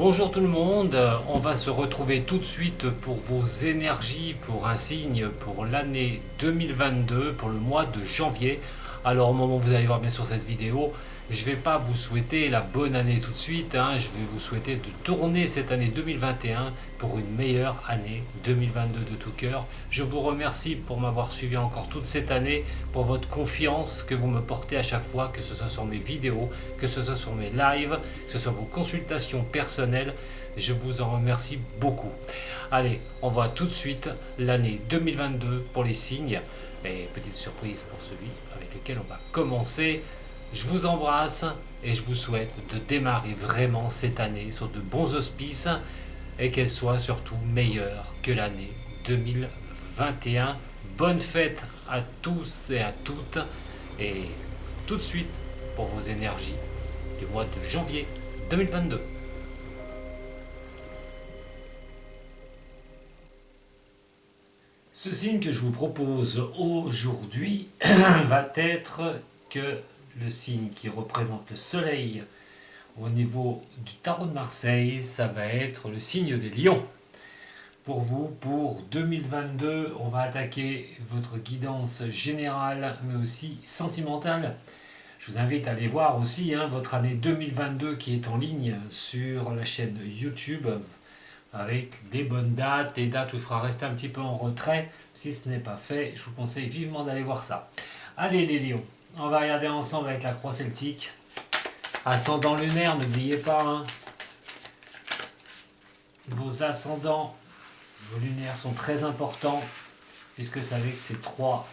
Bonjour tout le monde, on va se retrouver tout de suite pour vos énergies, pour un signe pour l'année 2022, pour le mois de janvier. Alors au moment où vous allez voir bien sûr cette vidéo, je ne vais pas vous souhaiter la bonne année tout de suite, je vais vous souhaiter de tourner cette année 2021 pour une meilleure année 2022 de tout cœur. Je vous remercie pour m'avoir suivi encore toute cette année, pour votre confiance que vous me portez à chaque fois, que ce soit sur mes vidéos, que ce soit sur mes lives, que ce soit vos consultations personnelles. Je vous en remercie beaucoup. Allez, on voit tout de suite l'année 2022 pour les signes. Et petite surprise pour celui avec lequel on va commencer. Je vous embrasse et je vous souhaite de démarrer vraiment cette année sur de bons auspices et qu'elle soit surtout meilleure que l'année 2021. Bonne fête à tous et à toutes et tout de suite pour vos énergies du mois de janvier 2022. Ce signe que je vous propose aujourd'hui va être que le signe qui représente le soleil au niveau du tarot de Marseille, ça va être le signe des lions. Pour vous, pour 2022, on va attaquer votre guidance générale, mais aussi sentimentale. Je vous invite à aller voir aussi votre année 2022 qui est en ligne sur la chaîne YouTube avec des bonnes dates, des dates où il faudra rester un petit peu en retrait. Si ce n'est pas fait, je vous conseille vivement d'aller voir ça. Allez les lions, on va regarder ensemble avec la croix celtique. Ascendant lunaire, n'oubliez pas, vos ascendants, vos lunaires sont très importants, puisque c'est avec ces trois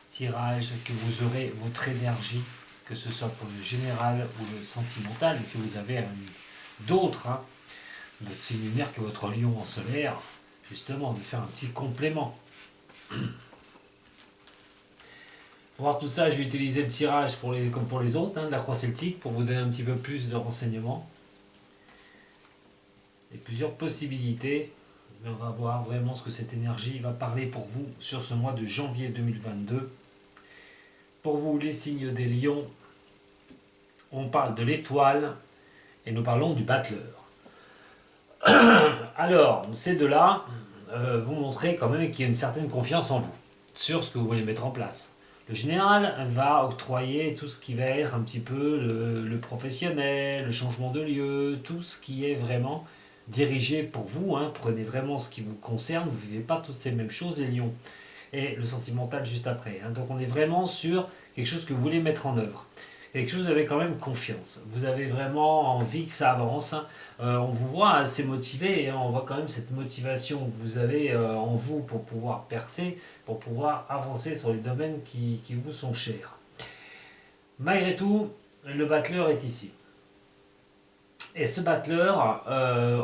tirages que vous aurez votre énergie, que ce soit pour le général ou le sentimental. Et si vous avez d'autres signes lunaires que votre lion en solaire, justement, de faire un petit complément. Pour voir tout ça, je vais utiliser le tirage comme pour les autres, de la croix celtique, pour vous donner un petit peu plus de renseignements. Et plusieurs possibilités. Mais on va voir vraiment ce que cette énergie va parler pour vous sur ce mois de janvier 2022. Pour vous, les signes des lions, on parle de l'étoile et nous parlons du battleur. Alors, ces deux-là vont montrer quand même qu'il y a une certaine confiance en vous, sur ce que vous voulez mettre en place. Le général va octroyer tout ce qui va être un petit peu le professionnel, le changement de lieu, tout ce qui est vraiment dirigé pour vous. Prenez vraiment ce qui vous concerne, vous ne vivez pas toutes ces mêmes choses, les lions. Et le sentimental juste après. Donc on est vraiment sur quelque chose que vous voulez mettre en œuvre. Quelque chose où vous avez quand même confiance. Vous avez vraiment envie que ça avance. On vous voit assez motivé, on voit quand même cette motivation que vous avez en vous pour pouvoir percer, pour pouvoir avancer sur les domaines qui vous sont chers. Malgré tout, le battleur est ici. Et ce battleur,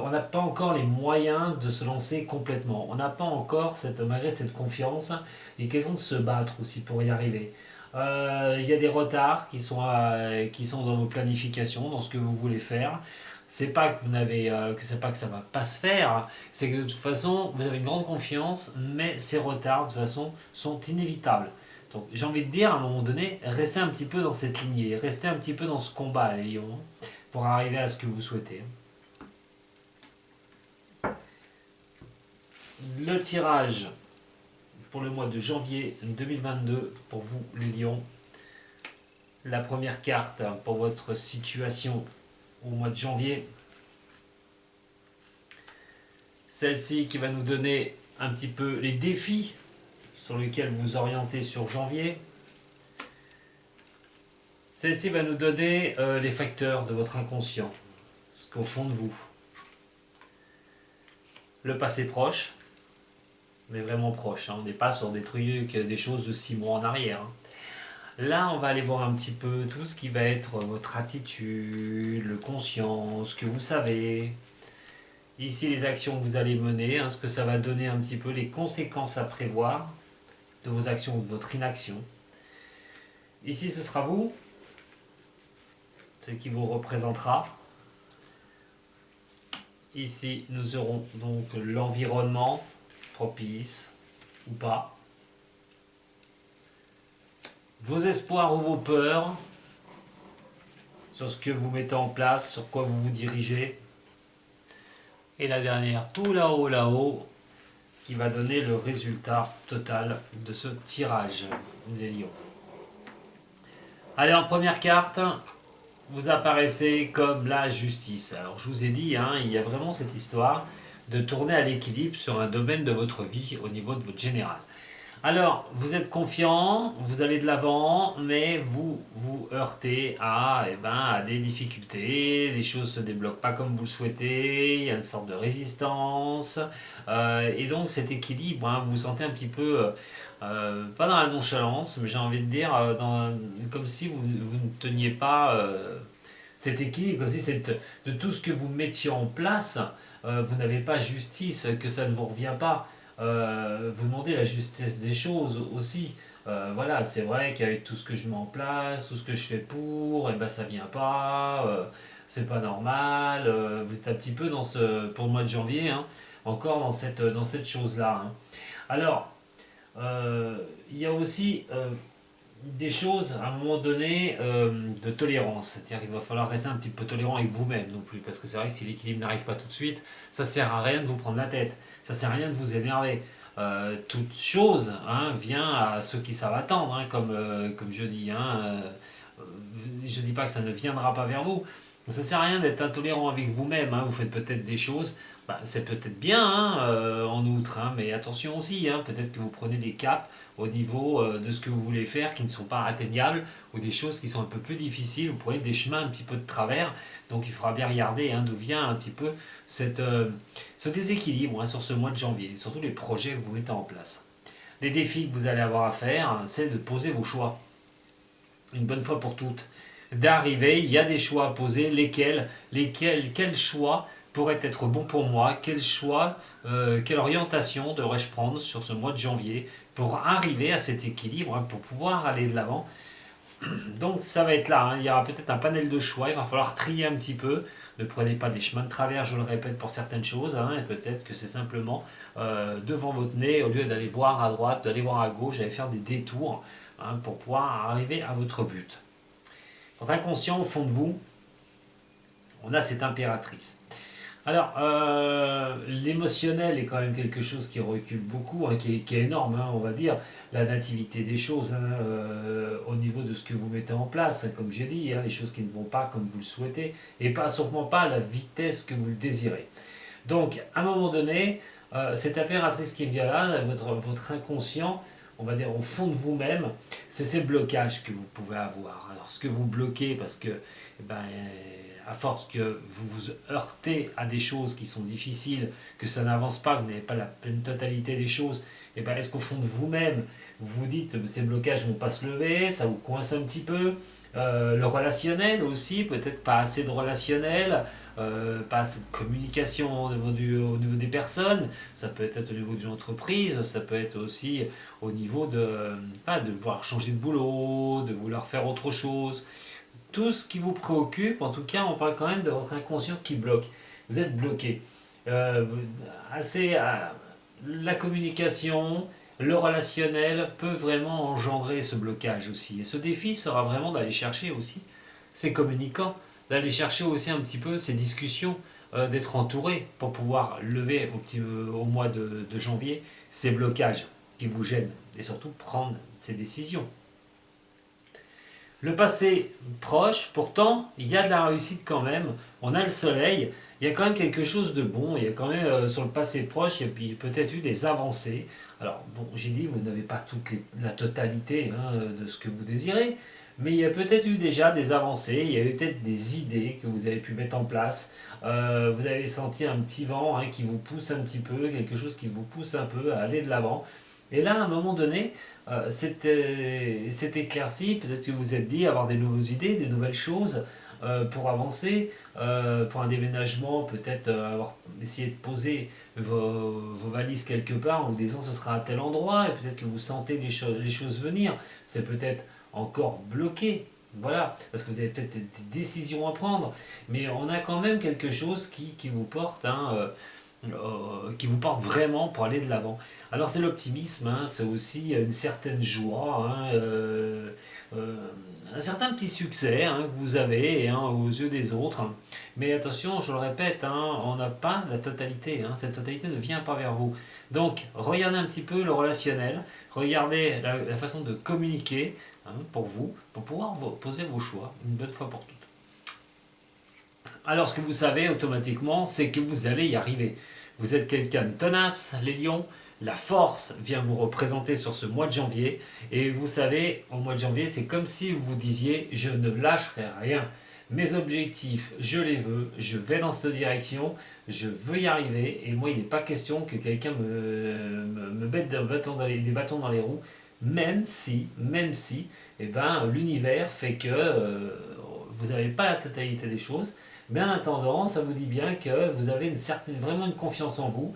on n'a pas encore les moyens de se lancer complètement. On n'a pas encore, malgré cette confiance, les questions de se battre aussi pour y arriver. Il y a des retards qui sont dans vos planifications, dans ce que vous voulez faire. C'est pas que c'est pas que ça va pas se faire, c'est que de toute façon vous avez une grande confiance, mais ces retards de toute façon sont inévitables. Donc j'ai envie de dire à un moment donné, restez un petit peu dans cette lignée, restez un petit peu dans ce combat, les lions, pour arriver à ce que vous souhaitez. Le tirage pour le mois de janvier 2022 pour vous les lions. La première carte pour votre situation au mois de janvier. Celle-ci qui va nous donner un petit peu les défis sur lesquels vous orientez sur janvier. Celle-ci va nous donner les facteurs de votre inconscient, ce qu'au fond de vous. Le passé proche, mais vraiment proche. On n'est pas sur des trucs, des choses de 6 mois en arrière. Là, on va aller voir un petit peu tout ce qui va être votre attitude, le conscient, ce que vous savez. Ici, les actions que vous allez mener, ce que ça va donner un petit peu, les conséquences à prévoir de vos actions ou de votre inaction. Ici, ce sera vous, celle qui vous représentera. Ici, nous aurons donc l'environnement propice ou pas. Vos espoirs ou vos peurs sur ce que vous mettez en place, sur quoi vous vous dirigez, Et la dernière, tout là-haut, là-haut, qui va donner le résultat total de ce tirage des lions. Allez, en première carte, vous apparaissez comme la justice. Alors je vous ai dit, hein, il y a vraiment cette histoire de tourner à l'équilibre sur un domaine de votre vie au niveau de votre général. Alors, vous êtes confiant, vous allez de l'avant, mais vous vous heurtez à des difficultés, les choses ne se débloquent pas comme vous le souhaitez, il y a une sorte de résistance, et donc cet équilibre, hein, vous vous sentez un petit peu, pas dans la nonchalance, mais j'ai envie de dire, comme si vous ne teniez pas cet équilibre, comme si de tout ce que vous mettiez en place, vous n'avez pas justice, que ça ne vous revient pas. Vous demandez la justesse des choses aussi. Voilà, c'est vrai qu'avec tout ce que je mets en place, tout ce que je fais pour, et ben ça vient pas, c'est pas normal. Vous êtes un petit peu pour le mois de janvier, hein, encore dans cette chose-là, hein. Alors, il y a aussi des choses à un moment donné de tolérance. C'est-à-dire qu'il va falloir rester un petit peu tolérant avec vous-même non plus. Parce que c'est vrai que si l'équilibre n'arrive pas tout de suite, ça ne sert à rien de vous prendre la tête. Ça ne sert à rien de vous énerver. Toute chose, hein, vient à ceux qui savent attendre, hein, comme je dis. Hein, je ne dis pas que ça ne viendra pas vers vous. Ça ne sert à rien d'être intolérant avec vous-même, hein. Vous faites peut-être des choses, c'est peut-être bien, hein, en outre, hein, mais attention aussi, hein, peut-être que vous prenez des caps au niveau de ce que vous voulez faire qui ne sont pas atteignables ou des choses qui sont un peu plus difficiles. Vous prenez des chemins un petit peu de travers, donc il faudra bien regarder, hein, d'où vient un petit peu ce déséquilibre, hein, sur ce mois de janvier, surtout les projets que vous mettez en place. Les défis que vous allez avoir à faire, hein, c'est de poser vos choix une bonne fois pour toutes. D'arriver, il y a des choix à poser, quel choix pourrait être bon pour moi, quelle orientation devrais-je prendre sur ce mois de janvier pour arriver à cet équilibre, hein, pour pouvoir aller de l'avant. Donc ça va être là, hein. Il y aura peut-être un panel de choix, il va falloir trier un petit peu. Ne prenez pas des chemins de travers, je le répète, pour certaines choses, hein, et peut-être que c'est simplement devant votre nez, au lieu d'aller voir à droite, d'aller voir à gauche, d'aller faire des détours, hein, pour pouvoir arriver à votre but. Votre inconscient, au fond de vous, on a cette impératrice. Alors, l'émotionnel est quand même quelque chose qui recule beaucoup, hein, qui est énorme, hein, on va dire, la nativité des choses, hein, au niveau de ce que vous mettez en place, hein, comme j'ai dit, hein, les choses qui ne vont pas comme vous le souhaitez, et pas sûrement pas à la vitesse que vous le désirez. Donc, à un moment donné, cette impératrice qui vient là, votre inconscient, on va dire au fond de vous-même, c'est ces blocages que vous pouvez avoir. Alors, ce que vous bloquez, parce que, à force que vous vous heurtez à des choses qui sont difficiles, que ça n'avance pas, que vous n'avez pas la pleine totalité des choses, est-ce qu'au fond de vous-même, vous vous dites que ces blocages ne vont pas se lever, ça vous coince un petit peu. Le relationnel aussi, peut-être pas assez de relationnel, pas assez de communication au niveau des personnes, ça peut être au niveau d'une entreprise, ça peut être aussi au niveau de vouloir changer de boulot, de vouloir faire autre chose. Tout ce qui vous préoccupe, en tout cas, on parle quand même de votre inconscient qui bloque. Vous êtes bloqué. Euh, assez, la communication, le relationnel peut vraiment engendrer ce blocage aussi. Et ce défi sera vraiment d'aller chercher aussi ces communicants, d'aller chercher aussi un petit peu ces discussions, d'être entouré pour pouvoir lever au mois de janvier ces blocages qui vous gênent et surtout prendre ces décisions. Le passé proche, pourtant, il y a de la réussite quand même. On a le soleil, il y a quand même quelque chose de bon. Il y a quand même, sur le passé proche, il y a peut-être eu des avancées. Alors, bon, j'ai dit, vous n'avez pas la totalité, hein, de ce que vous désirez, mais il y a peut-être eu déjà des avancées, il y a eu peut-être des idées que vous avez pu mettre en place. Vous avez senti un petit vent, hein, qui vous pousse un petit peu, quelque chose qui vous pousse un peu à aller de l'avant. Et là, à un moment donné, c'est éclairci, peut-être que vous vous êtes dit avoir des nouvelles idées, des nouvelles choses pour avancer, pour un déménagement, peut-être avoir essayé de poser vos valises quelque part en vous disant ce sera à tel endroit, et peut-être que vous sentez les choses venir, c'est peut-être encore bloqué. Voilà, parce que vous avez peut-être des décisions à prendre, mais on a quand même quelque chose qui vous porte, hein, qui vous porte vraiment pour aller de l'avant. Alors c'est l'optimisme, hein, c'est aussi une certaine joie, hein, euh, un certain petit succès que vous avez aux yeux des autres. Mais attention, je le répète, on n'a pas la totalité. Cette totalité ne vient pas vers vous. Donc, regardez un petit peu le relationnel, regardez la façon de communiquer pour vous, pour pouvoir poser vos choix une bonne fois pour toutes. Alors, ce que vous savez automatiquement, c'est que vous allez y arriver. Vous êtes quelqu'un de tenace, les lions. La force vient vous représenter sur ce mois de janvier. Et vous savez, au mois de janvier, c'est comme si vous disiez je ne lâcherai rien. Mes objectifs, je les veux, je vais dans cette direction, je veux y arriver. Et moi, il n'est pas question que quelqu'un me mette des bâtons dans les roues, même si l'univers fait que vous n'avez pas la totalité des choses. Mais en attendant, ça vous dit bien que vous avez vraiment une confiance en vous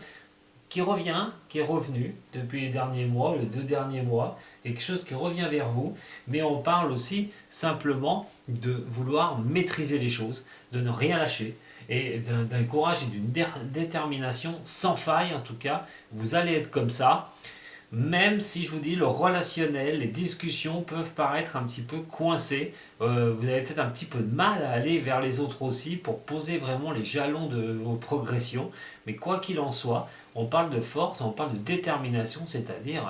qui revient, qui est revenu depuis les derniers mois, les 2 derniers mois, et quelque chose qui revient vers vous. Mais on parle aussi simplement de vouloir maîtriser les choses, de ne rien lâcher, et d'un courage et d'une détermination sans faille en tout cas. Vous allez être comme ça. Même si je vous dis le relationnel, les discussions peuvent paraître un petit peu coincées, vous avez peut-être un petit peu de mal à aller vers les autres aussi pour poser vraiment les jalons de vos progressions. Mais quoi qu'il en soit, on parle de force, on parle de détermination, c'est-à-dire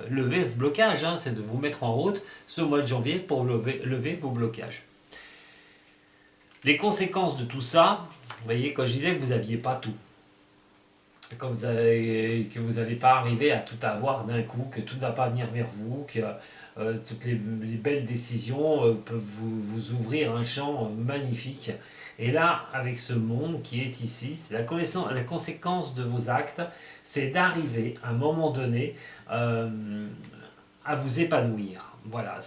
lever ce blocage, c'est de vous mettre en route ce mois de janvier pour lever vos blocages. Les conséquences de tout ça, vous voyez, quand je disais que vous n'aviez pas tout, que vous n'allez pas arriver à tout avoir d'un coup, que tout ne va pas venir vers vous, que toutes les belles décisions peuvent vous ouvrir un champ magnifique. Et là, avec ce monde qui est ici, c'est la conséquence de vos actes, c'est d'arriver à un moment donné à vous épanouir. Voilà,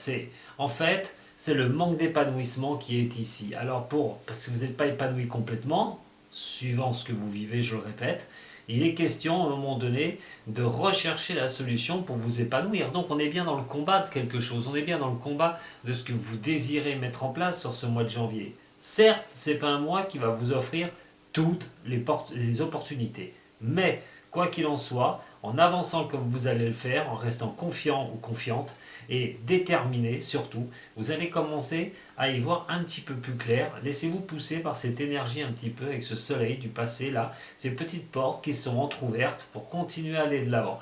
en fait, c'est le manque d'épanouissement qui est ici. Alors parce que vous n'êtes pas épanoui complètement, suivant ce que vous vivez, je le répète, il est question à un moment donné de rechercher la solution pour vous épanouir. Donc on est bien dans le combat de quelque chose, on est bien dans le combat de ce que vous désirez mettre en place sur ce mois de janvier. Certes, ce n'est pas un mois qui va vous offrir toutes les opportunités, mais quoi qu'il en soit, en avançant comme vous allez le faire, en restant confiant ou confiante et déterminé surtout, vous allez commencer à y voir un petit peu plus clair. Laissez-vous pousser par cette énergie un petit peu avec ce soleil du passé là, ces petites portes qui sont entrouvertes pour continuer à aller de l'avant.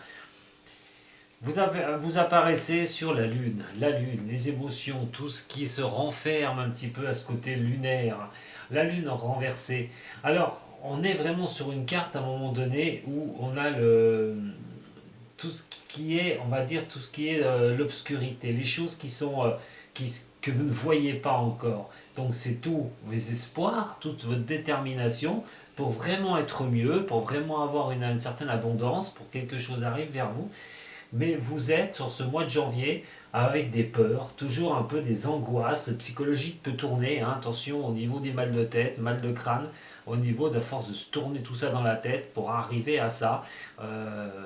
Vous apparaissez sur la lune, les émotions, tout ce qui se renferme un petit peu à ce côté lunaire, la lune renversée. Alors, on est vraiment sur une carte à un moment donné où on a tout ce qui est, on va dire, tout ce qui est l'obscurité, les choses que vous ne voyez pas encore. Donc c'est tous vos espoirs, toute votre détermination pour vraiment être mieux, pour vraiment avoir une certaine abondance, pour que quelque chose arrive vers vous. Mais vous êtes sur ce mois de janvier avec des peurs, toujours un peu des angoisses. Le psychologique peut tourner, attention au niveau des mal de tête, mal de crâne, au niveau de la force de se tourner tout ça dans la tête pour arriver à ça.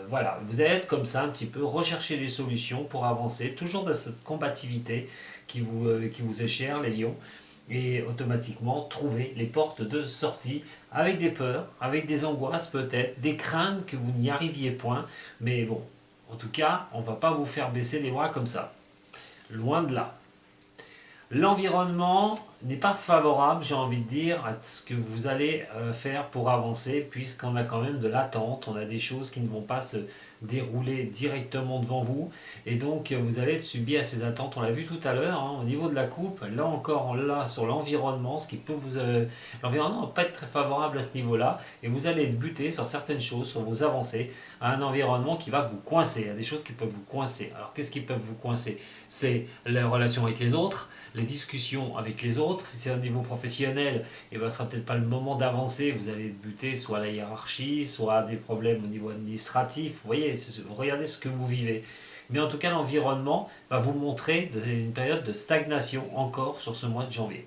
Voilà, vous allez être comme ça un petit peu, rechercher des solutions pour avancer, toujours dans cette combativité qui vous est chère, les lions, et automatiquement trouver les portes de sortie avec des peurs, avec des angoisses peut-être, des craintes que vous n'y arriviez point, mais bon, en tout cas, on ne va pas vous faire baisser les bras comme ça. Loin de là. L'environnement n'est pas favorable, j'ai envie de dire, à ce que vous allez faire pour avancer, puisqu'on a quand même de l'attente, on a des choses qui ne vont pas se dérouler directement devant vous, et donc vous allez être subi à ces attentes. On l'a vu tout à l'heure, au niveau de la coupe, là encore, on l'a sur l'environnement, ce qui peut l'environnement ne va pas être très favorable à ce niveau-là, et vous allez être buté sur certaines choses, sur vos avancées, à un environnement qui va vous coincer, à des choses qui peuvent vous coincer. Alors qu'est-ce qui peut vous coincer? C'est la relation avec les autres, les discussions avec les autres. Si c'est au niveau professionnel, ce ne sera peut-être pas le moment d'avancer, vous allez buter soit la hiérarchie, soit des problèmes au niveau administratif. Vous voyez, regardez ce que vous vivez. Mais en tout cas, l'environnement va vous montrer une période de stagnation encore sur ce mois de janvier.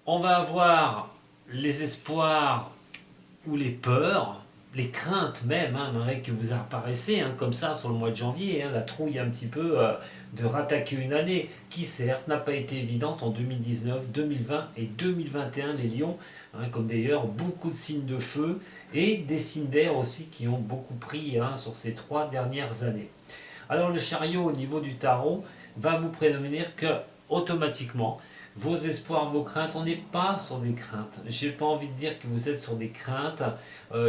On va avoir les espoirs ou les peurs, les craintes même, que vous apparaissez comme ça sur le mois de janvier, la trouille un petit peu de rattaquer une année qui certes n'a pas été évidente en 2019, 2020 et 2021 les lions, comme d'ailleurs beaucoup de signes de feu et des signes d'air aussi qui ont beaucoup pris sur ces 3 dernières années. Alors le chariot au niveau du tarot va vous prévenir que automatiquement vos espoirs, vos craintes, on n'est pas sur des craintes. J'ai pas envie de dire que vous êtes sur des craintes.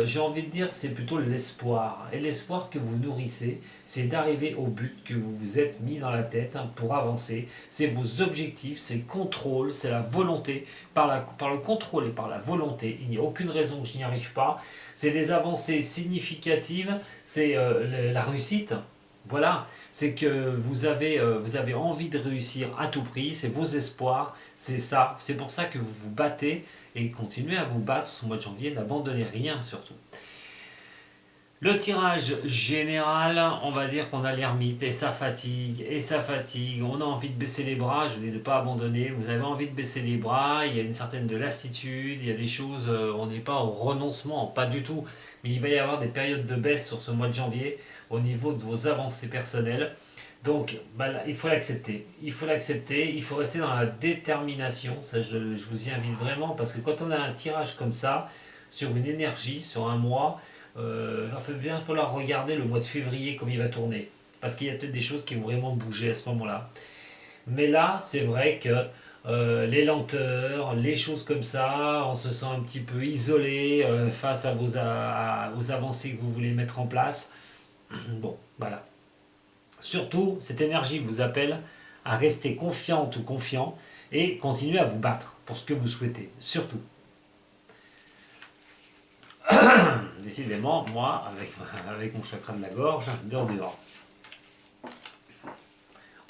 J'ai envie de dire c'est plutôt l'espoir. Et l'espoir que vous nourrissez, c'est d'arriver au but que vous vous êtes mis dans la tête pour avancer. C'est vos objectifs, c'est le contrôle, c'est la volonté. Par le contrôle et par la volonté, il n'y a aucune raison que je n'y arrive pas. C'est des avancées significatives, c'est la réussite. Voilà, c'est que vous avez envie de réussir à tout prix, c'est vos espoirs, c'est ça, c'est pour ça que vous vous battez et continuez à vous battre ce mois de janvier, n'abandonnez rien surtout. Le tirage général, on va dire qu'on a l'ermite et ça fatigue, on a envie de baisser les bras, je vous dis de ne pas abandonner, vous avez envie de baisser les bras, il y a une certaine de lassitude, il y a des choses, on n'est pas au renoncement, pas du tout, mais il va y avoir des périodes de baisse sur ce mois de janvier au niveau de vos avancées personnelles. Donc bah, là, il faut l'accepter, il faut rester dans la détermination, ça je vous y invite vraiment, parce que quand on a un tirage comme ça, sur une énergie, sur un mois, il va bien falloir regarder le mois de février comme il va tourner. Parce qu'il y a peut-être des choses qui vont vraiment bouger à ce moment-là. Mais là, c'est vrai que les lenteurs, les choses comme ça, on se sent un petit peu isolé face aux avancées que vous voulez mettre en place. Bon, voilà. Surtout, cette énergie vous appelle à rester confiante ou confiant et continuer à vous battre pour ce que vous souhaitez. Surtout. Décidément, moi, avec mon chakra de la gorge, dehors.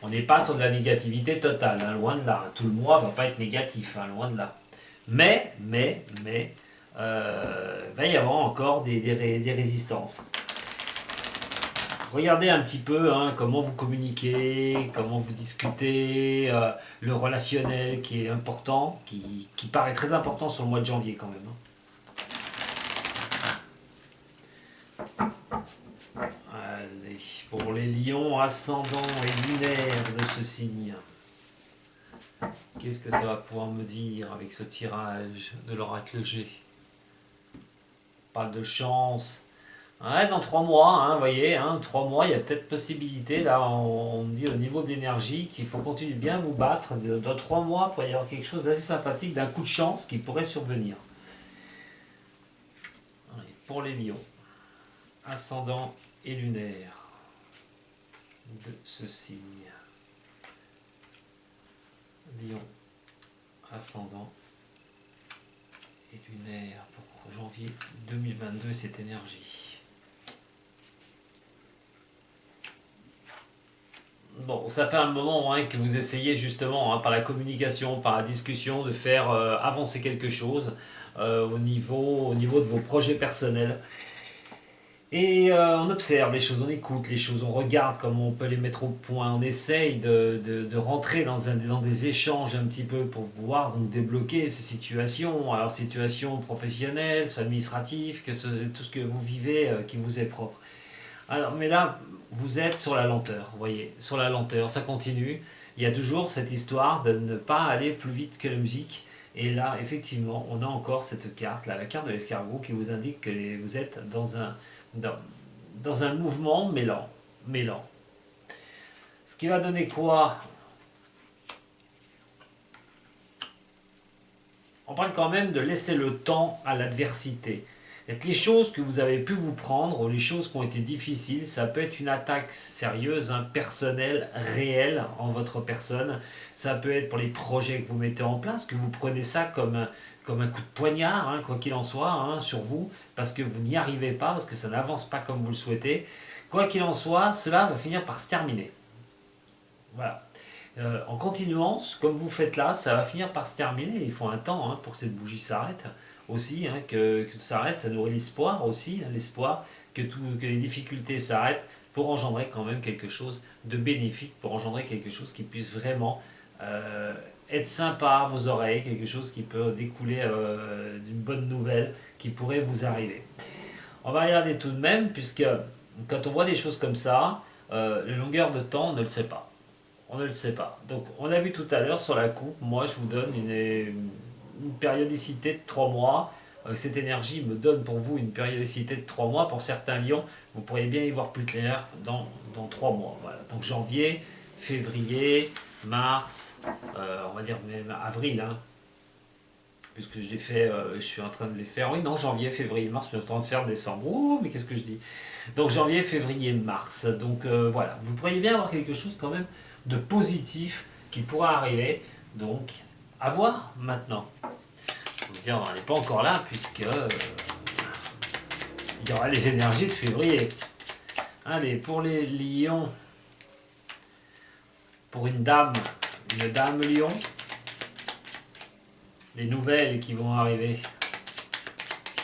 On n'est pas sur de la négativité totale, hein, loin de là. Tout le mois va pas être négatif, hein, loin de là. Mais, va y avoir encore des résistances. Regardez un petit peu hein, comment vous communiquez, comment vous discutez, le relationnel qui est important, qui paraît très important sur le mois de janvier quand même. Hein. Allez, pour les lions, ascendants et lunaires de ce signe, qu'est-ce que ça va pouvoir me dire avec ce tirage de l'oracle G? On parle de chance. Ouais, dans 3 mois, hein, vous voyez, hein, 3 mois, il y a peut-être possibilité, là, on dit au niveau de l'énergie qu'il faut continuer de bien vous battre. Dans 3 mois, il pourrait y avoir quelque chose d'assez sympathique, d'un coup de chance qui pourrait survenir. Allez, pour les lions, ascendant et lunaire de ce signe. Lion, ascendant et lunaire pour janvier 2022, cette énergie. Bon, ça fait un moment hein, que vous essayez justement hein, par la communication, par la discussion, de faire avancer quelque chose au niveau de vos projets personnels. Et on observe les choses, on écoute les choses, on regarde comment on peut les mettre au point, on essaye de rentrer dans des échanges un petit peu pour pouvoir donc débloquer ces situations, alors situations professionnelles, soit administratives, tout ce que vous vivez qui vous est propre. Alors, mais là, vous êtes sur la lenteur, vous voyez, sur la lenteur, ça continue. Il y a toujours cette histoire de ne pas aller plus vite que la musique. Et là, effectivement, on a encore cette carte, là, la carte de l'escargot, qui vous indique que vous êtes dans, dans un mouvement mêlant. Ce qui va donner quoi? On parle quand même de laisser le temps à l'adversité. Les choses que vous avez pu vous prendre, ou les choses qui ont été difficiles, ça peut être une attaque sérieuse, hein, personnelle, réelle en votre personne. Ça peut être pour les projets que vous mettez en place, que vous prenez ça comme un coup de poignard, hein, quoi qu'il en soit, hein, sur vous, parce que vous n'y arrivez pas, parce que ça n'avance pas comme vous le souhaitez. Quoi qu'il en soit, cela va finir par se terminer. Voilà. En continuant, comme vous faites là, ça va finir par se terminer. Il faut un temps hein, pour que cette bougie s'arrête aussi, hein, que tout s'arrête. Ça nourrit l'espoir aussi, hein, l'espoir que les difficultés s'arrêtent pour engendrer quand même quelque chose de bénéfique, pour engendrer quelque chose qui puisse vraiment être sympa à vos oreilles, quelque chose qui peut découler d'une bonne nouvelle qui pourrait vous arriver. On va regarder tout de même, puisque quand on voit des choses comme ça, la longueur de temps, on ne le sait pas. On ne le sait pas. Donc, on a vu tout à l'heure sur la coupe, moi je vous donne une périodicité de 3 mois. cette énergie me donne pour vous une périodicité de 3 mois. Pour certains lions, vous pourriez bien y voir plus clair dans 3 mois. Voilà. Donc janvier, février, mars, on va dire même avril, hein, puisque je les fais, je suis en train de les faire. Oui, non, janvier, février, mars, je suis en train de faire décembre. Oh, mais qu'est-ce que je dis? Donc janvier, février, mars. Donc voilà, vous pourriez bien avoir quelque chose quand même de positif qui pourra arriver. Donc, à voir maintenant. Je veux dire, on n'est pas encore là, puisque il y aura les énergies de février. Allez, pour les lions, pour une dame lion, les nouvelles qui vont arriver,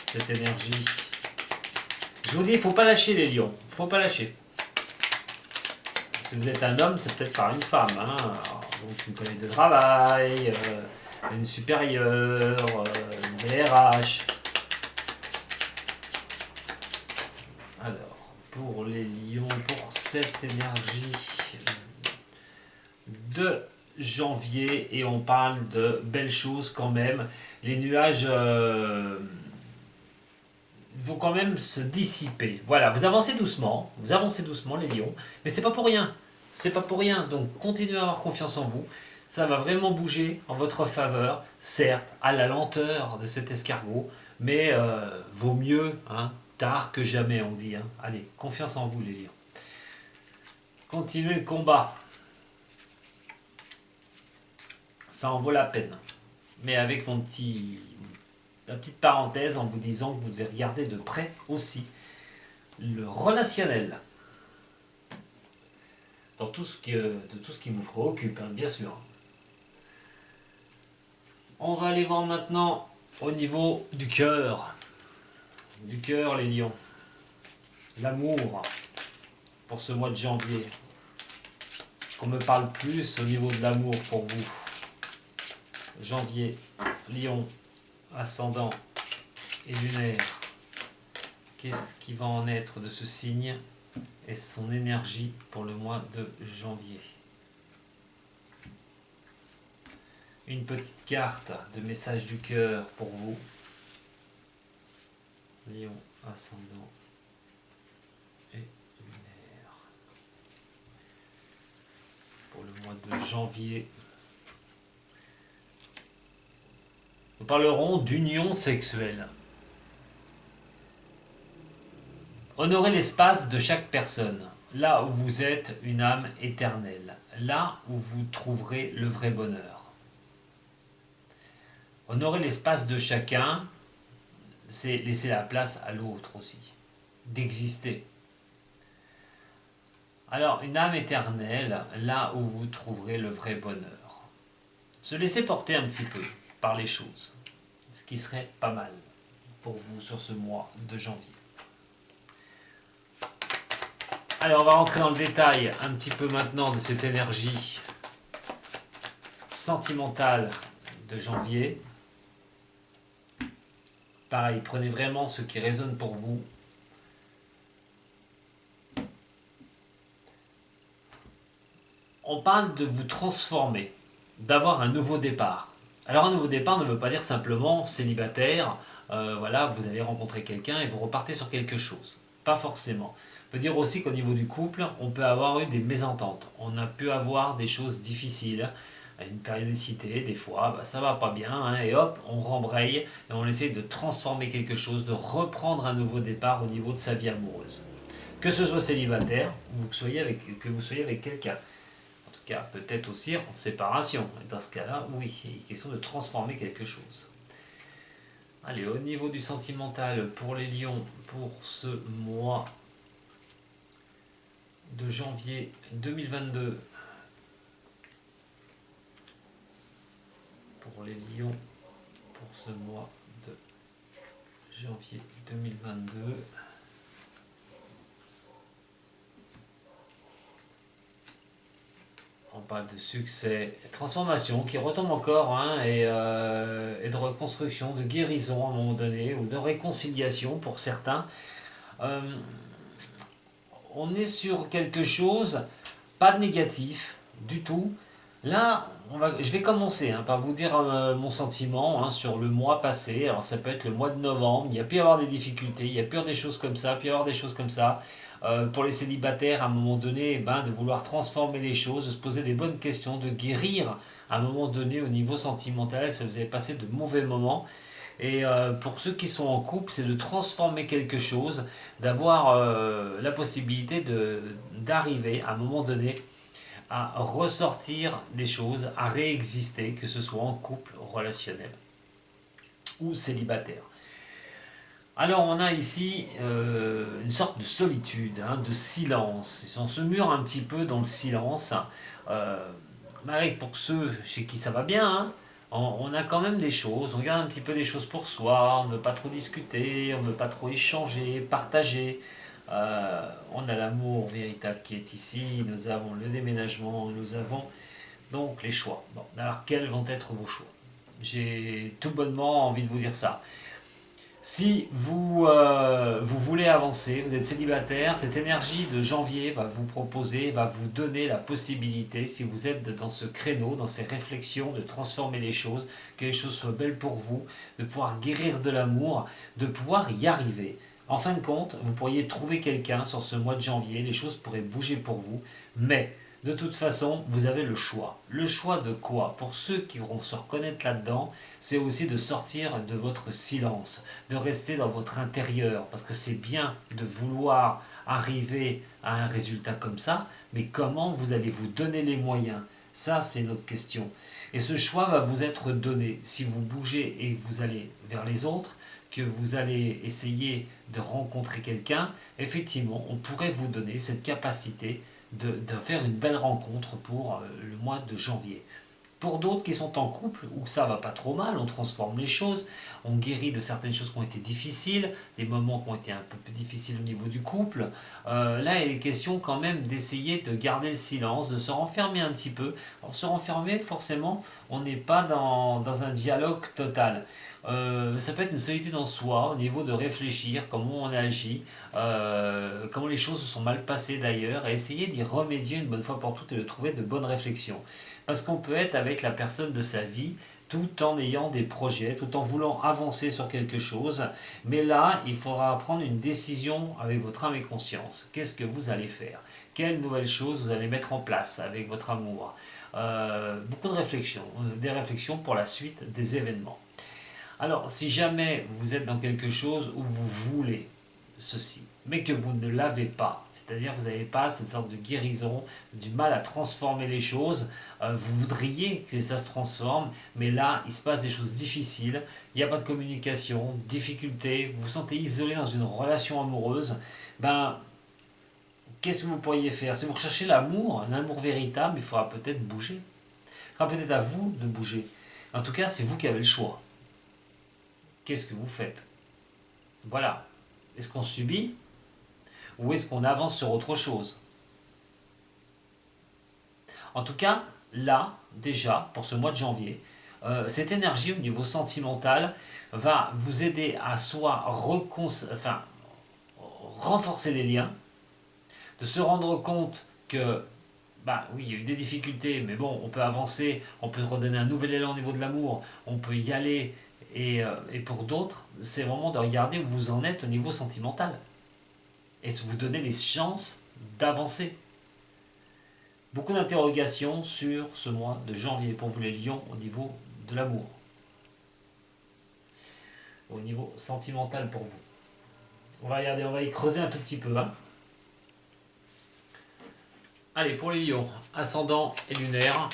cette énergie. Je vous dis, il ne faut pas lâcher les lions, il ne faut pas lâcher. Si vous êtes un homme, c'est peut-être par une femme, hein. Donc une collègue de travail, une supérieure, une DRH. Alors, pour les lions, pour cette énergie de janvier, et on parle de belles choses quand même. Les nuages vont quand même se dissiper. Voilà, vous avancez doucement les lions, mais c'est pas pour rien. C'est pas pour rien, donc continuez à avoir confiance en vous. Ça va vraiment bouger en votre faveur, certes, à la lenteur de cet escargot, mais vaut mieux, hein, tard que jamais, on dit. Hein. Allez, confiance en vous les lions. Continuez le combat. Ça en vaut la peine. Mais avec la petite parenthèse en vous disant que vous devez regarder de près aussi le relationnel. De tout ce qui vous préoccupe, hein, bien sûr. On va aller voir maintenant au niveau du cœur. Du cœur, les lions. L'amour pour ce mois de janvier. Qu'on me parle plus au niveau de l'amour pour vous. Janvier, lion, ascendant et lunaire. Qu'est-ce qui va en être de ce signe et son énergie pour le mois de janvier? Une petite carte de message du cœur pour vous. Lion, ascendant et lunaire. Pour le mois de janvier. Nous parlerons d'union sexuelle. Honorez l'espace de chaque personne, là où vous êtes une âme éternelle, là où vous trouverez le vrai bonheur. Honorer l'espace de chacun, c'est laisser la place à l'autre aussi, d'exister. Alors, une âme éternelle, là où vous trouverez le vrai bonheur. Se laisser porter un petit peu par les choses, ce qui serait pas mal pour vous sur ce mois de janvier. Alors, on va rentrer dans le détail un petit peu maintenant de cette énergie sentimentale de janvier. Pareil, prenez vraiment ce qui résonne pour vous. On parle de vous transformer, d'avoir un nouveau départ. Alors un nouveau départ ne veut pas dire simplement célibataire, voilà, vous allez rencontrer quelqu'un et vous repartez sur quelque chose. Pas forcément. Ça veut dire aussi qu'au niveau du couple, on peut avoir eu des mésententes. On a pu avoir des choses difficiles, une périodicité, des fois, bah, ça va pas bien, hein, et hop, on rembraye et on essaie de transformer quelque chose, de reprendre un nouveau départ au niveau de sa vie amoureuse. Que ce soit célibataire ou que vous soyez avec quelqu'un. En tout cas, peut-être aussi en séparation. Et dans ce cas-là, oui, il est question de transformer quelque chose. Allez, au niveau du sentimental, pour les lions, pour ce mois de janvier 2022, pour les lions, pour ce mois de janvier 2022, on parle de succès, transformation qui retombe encore, hein, et de reconstruction, de guérison à un moment donné, ou de réconciliation pour certains. On est sur quelque chose, pas de négatif du tout. Là, je vais commencer par vous dire mon sentiment sur le mois passé. Alors ça peut être le mois de novembre, il y a pu y avoir des difficultés, il y a pu y avoir des choses comme ça, il peut y avoir des choses comme ça. Pour les célibataires, à un moment donné, de vouloir transformer les choses, de se poser des bonnes questions, de guérir à un moment donné au niveau sentimental, ça vous avez passé de mauvais moments. Et pour ceux qui sont en couple, c'est de transformer quelque chose, d'avoir la possibilité d'arriver à un moment donné à ressortir des choses, à réexister, que ce soit en couple, relationnel ou célibataire. Alors on a ici une sorte de solitude, de silence. On se mure un petit peu dans le silence. Euh, mais pour ceux chez qui ça va bien, on a quand même des choses, on garde un petit peu des choses pour soi, on ne veut pas trop discuter, on ne veut pas trop échanger, partager. On a l'amour véritable qui est ici, nous avons le déménagement, nous avons donc les choix. Bon, alors quels vont être vos choix? J'ai tout bonnement envie de vous dire ça. Si vous voulez avancer, vous êtes célibataire, cette énergie de janvier va vous proposer, va vous donner la possibilité, si vous êtes dans ce créneau, dans ces réflexions, de transformer les choses, que les choses soient belles pour vous, de pouvoir guérir de l'amour, de pouvoir y arriver. En fin de compte, vous pourriez trouver quelqu'un sur ce mois de janvier, les choses pourraient bouger pour vous, mais de toute façon, vous avez le choix. Le choix de quoi? Pour ceux qui vont se reconnaître là-dedans, c'est aussi de sortir de votre silence, de rester dans votre intérieur, parce que c'est bien de vouloir arriver à un résultat comme ça, mais comment vous allez vous donner les moyens? Ça, c'est notre question. Et ce choix va vous être donné si vous bougez et que vous allez vers les autres, que vous allez essayer de rencontrer quelqu'un. Effectivement, on pourrait vous donner cette capacité de faire une belle rencontre pour le mois de janvier. Pour d'autres qui sont en couple, où ça va pas trop mal, on transforme les choses, on guérit de certaines choses qui ont été difficiles, des moments qui ont été un peu plus difficiles au niveau du couple. Là, il est question quand même d'essayer de garder le silence, de se renfermer un petit peu. Alors, se renfermer, forcément, on n'est pas dans un dialogue total. Ça peut être une solitude en soi, au niveau de réfléchir, comment on agit, comment les choses se sont mal passées d'ailleurs, et essayer d'y remédier une bonne fois pour toutes et de trouver de bonnes réflexions. Parce qu'on peut être avec la personne de sa vie tout en ayant des projets, tout en voulant avancer sur quelque chose. Mais là, il faudra prendre une décision avec votre âme et conscience. Qu'est-ce que vous allez faire? Quelles nouvelles choses vous allez mettre en place avec votre amour? Beaucoup de réflexions, des réflexions pour la suite des événements. Alors, si jamais vous êtes dans quelque chose où vous voulez ceci, mais que vous ne l'avez pas, c'est-à-dire que vous n'avez pas cette sorte de guérison, du mal à transformer les choses, vous voudriez que ça se transforme, mais là, il se passe des choses difficiles, il n'y a pas de communication, difficulté, vous vous sentez isolé dans une relation amoureuse, qu'est-ce que vous pourriez faire? Si vous recherchez l'amour, un amour véritable, il faudra peut-être bouger. Il sera peut-être à vous de bouger. En tout cas, c'est vous qui avez le choix. Qu'est-ce que vous faites? Voilà. Est-ce qu'on subit ou est-ce qu'on avance sur autre chose? En tout cas, là, déjà, pour ce mois de janvier, cette énergie au niveau sentimental va vous aider à soit renforcer les liens, de se rendre compte que, oui, il y a eu des difficultés, mais bon, on peut avancer, on peut redonner un nouvel élan au niveau de l'amour, on peut y aller. Et pour d'autres, c'est vraiment de regarder où vous en êtes au niveau sentimental. Et de vous donner les chances d'avancer. Beaucoup d'interrogations sur ce mois de janvier pour vous les lions au niveau de l'amour. Au niveau sentimental pour vous. On va regarder, on va y creuser un tout petit peu. Allez, pour les lions, ascendant et lunaire.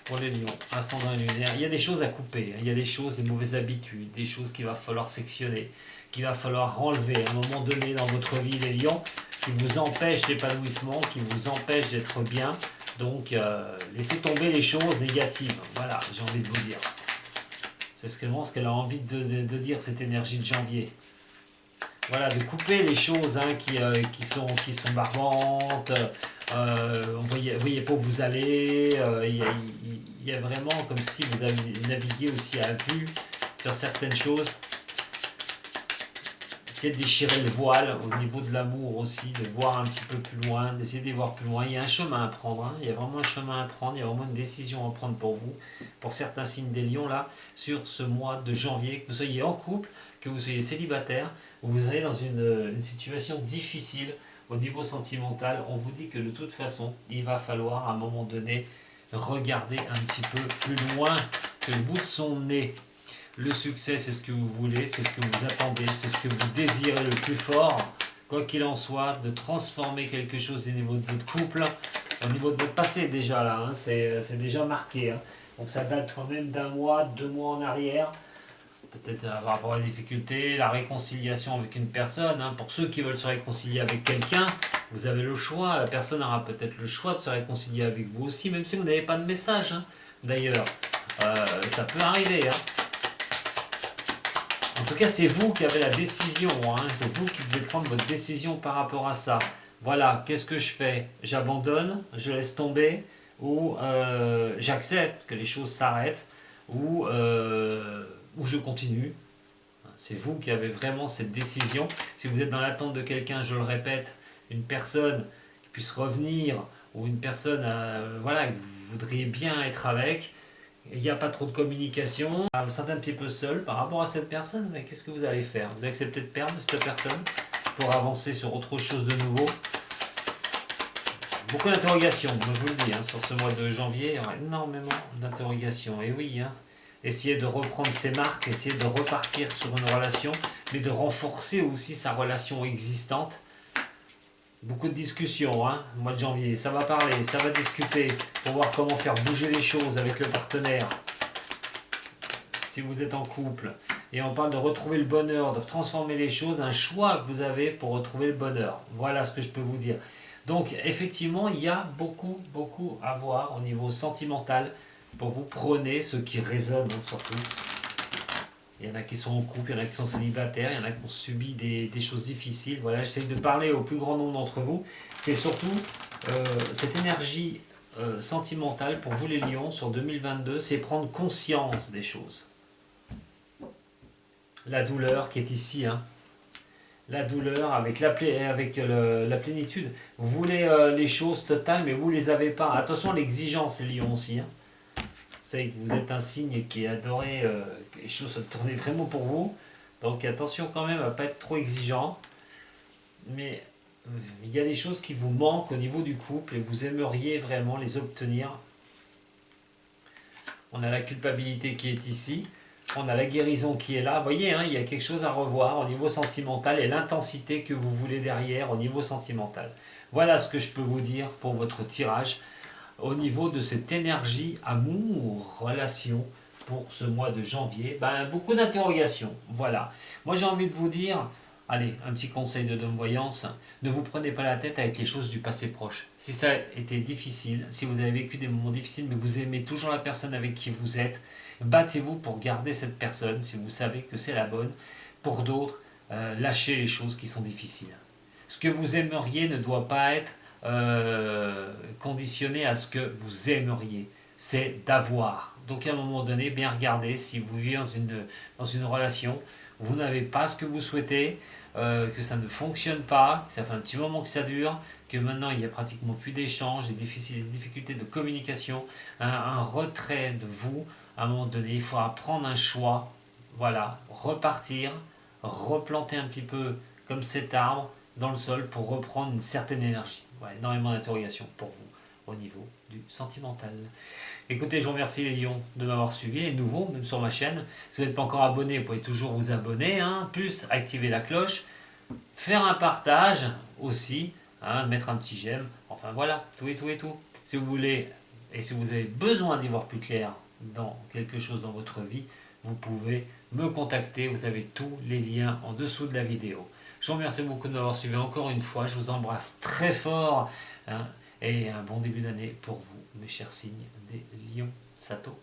Pour les lions, ascendant et lunaire, il y a des choses à couper, il y a des choses, des mauvaises habitudes, des choses qu'il va falloir sectionner, qu'il va falloir enlever à un moment donné dans votre vie, les lions, qui vous empêchent l'épanouissement, qui vous empêchent d'être bien. Donc, laissez tomber les choses négatives. Voilà, j'ai envie de vous dire. C'est ce qu'elle a envie de dire, cette énergie de janvier. Voilà, de couper les choses qui sont barbantes. Vous voyez pas où vous allez. Il y a vraiment comme si vous aviez navigué aussi à vue sur certaines choses. Essayez de déchirer le voile au niveau de l'amour aussi, de voir un petit peu plus loin, d'essayer d'y voir plus loin. Il y a un chemin à prendre, hein. Il y a vraiment un chemin à prendre, il y a vraiment une décision à prendre pour vous, pour certains signes des lions là, sur ce mois de janvier, que vous soyez en couple, que vous soyez célibataire, ou vous allez dans une situation difficile au niveau sentimental. On vous dit que de toute façon, il va falloir à un moment donné regarder un petit peu plus loin que le bout de son nez. Le succès, c'est ce que vous voulez, c'est ce que vous attendez, c'est ce que vous désirez le plus fort. Quoi qu'il en soit, de transformer quelque chose au niveau de votre couple, au niveau de votre passé déjà là, hein, c'est déjà marqué. Hein. Donc ça date quand même d'un mois, 2 mois en arrière. Peut-être par rapport à la difficulté, la réconciliation avec une personne. Hein. Pour ceux qui veulent se réconcilier avec quelqu'un, vous avez le choix. La personne aura peut-être le choix de se réconcilier avec vous aussi, même si vous n'avez pas de message. Hein. D'ailleurs, ça peut arriver. Hein. En tout cas, c'est vous qui avez la décision. Hein. C'est vous qui devez prendre votre décision par rapport à ça. Voilà, qu'est-ce que je fais? J'abandonne, je laisse tomber, ou j'accepte que les choses s'arrêtent, ou je continue. C'est vous qui avez vraiment cette décision. Si vous êtes dans l'attente de quelqu'un, je le répète, une personne qui puisse revenir, ou une personne voilà, que vous voudriez bien être avec, il n'y a pas trop de communication, vous vous sentez un petit peu seul par rapport à cette personne, mais qu'est-ce que vous allez faire? Vous acceptez de perdre cette personne pour avancer sur autre chose de nouveau. Beaucoup d'interrogations, je vous le dis, hein, sur ce mois de janvier, il y aura énormément d'interrogations. Et oui, hein, essayer de reprendre ses marques, essayer de repartir sur une relation, mais de renforcer aussi sa relation existante. Beaucoup de discussions, hein, au mois de janvier. Ça va parler, ça va discuter pour voir comment faire bouger les choses avec le partenaire. Si vous êtes en couple, et on parle de retrouver le bonheur, de transformer les choses, un choix que vous avez pour retrouver le bonheur. Voilà ce que je peux vous dire. Donc, effectivement, il y a beaucoup à voir au niveau sentimental. Pour vous, prenez ce qui résonne, hein, surtout. Il y en a qui sont en couple, il y en a qui sont célibataires, il y en a qui ont subi des choses difficiles. Voilà, j'essaie de parler au plus grand nombre d'entre vous. C'est surtout cette énergie sentimentale pour vous les lions sur 2022, c'est prendre conscience des choses. La douleur qui est ici, hein. La douleur avec la plénitude. Vous voulez les choses totales, mais vous ne les avez pas. Attention à l'exigence, les lions aussi, hein. Vous savez que vous êtes un signe qui est adoré, que les choses se tournent vraiment pour vous. Donc attention quand même à ne pas être trop exigeant. Mais il y a des choses qui vous manquent au niveau du couple et vous aimeriez vraiment les obtenir. On a la culpabilité qui est ici. On a la guérison qui est là. Vous voyez, hein, il y a quelque chose à revoir au niveau sentimental et l'intensité que vous voulez derrière au niveau sentimental. Voilà ce que je peux vous dire pour votre tirage au niveau de cette énergie amour, relation pour ce mois de janvier. Beaucoup d'interrogations. Voilà. Moi, j'ai envie de vous dire, allez, un petit conseil de Dom Voyance, ne vous prenez pas la tête avec les choses du passé proche. Si ça a été difficile, si vous avez vécu des moments difficiles, mais vous aimez toujours la personne avec qui vous êtes, battez-vous pour garder cette personne si vous savez que c'est la bonne. Pour d'autres, lâchez les choses qui sont difficiles. Ce que vous aimeriez ne doit pas être conditionné à ce que vous aimeriez. C'est d'avoir. Donc à un moment donné, bien regarder si vous vivez dans une relation, vous n'avez pas ce que vous souhaitez, que ça ne fonctionne pas, que ça fait un petit moment que ça dure, que maintenant il n'y a pratiquement plus d'échanges, des difficultés de communication, un retrait de vous. À un moment donné, il faudra prendre un choix, voilà, repartir, replanter un petit peu comme cet arbre dans le sol pour reprendre une certaine énergie. Voilà, énormément d'interrogations pour vous au niveau du sentimental. Écoutez, je vous remercie les lions de m'avoir suivi, les nouveaux, même sur ma chaîne. Si vous n'êtes pas encore abonné, vous pouvez toujours vous abonner, hein, plus activer la cloche, faire un partage aussi, hein, mettre un petit j'aime, enfin voilà, tout. Si vous voulez, et si vous avez besoin d'y voir plus clair dans quelque chose dans votre vie, vous pouvez me contacter, vous avez tous les liens en dessous de la vidéo. Je vous remercie beaucoup de m'avoir suivi encore une fois, je vous embrasse très fort, hein, et un bon début d'année pour vous, mes chers signes des lions. Sato.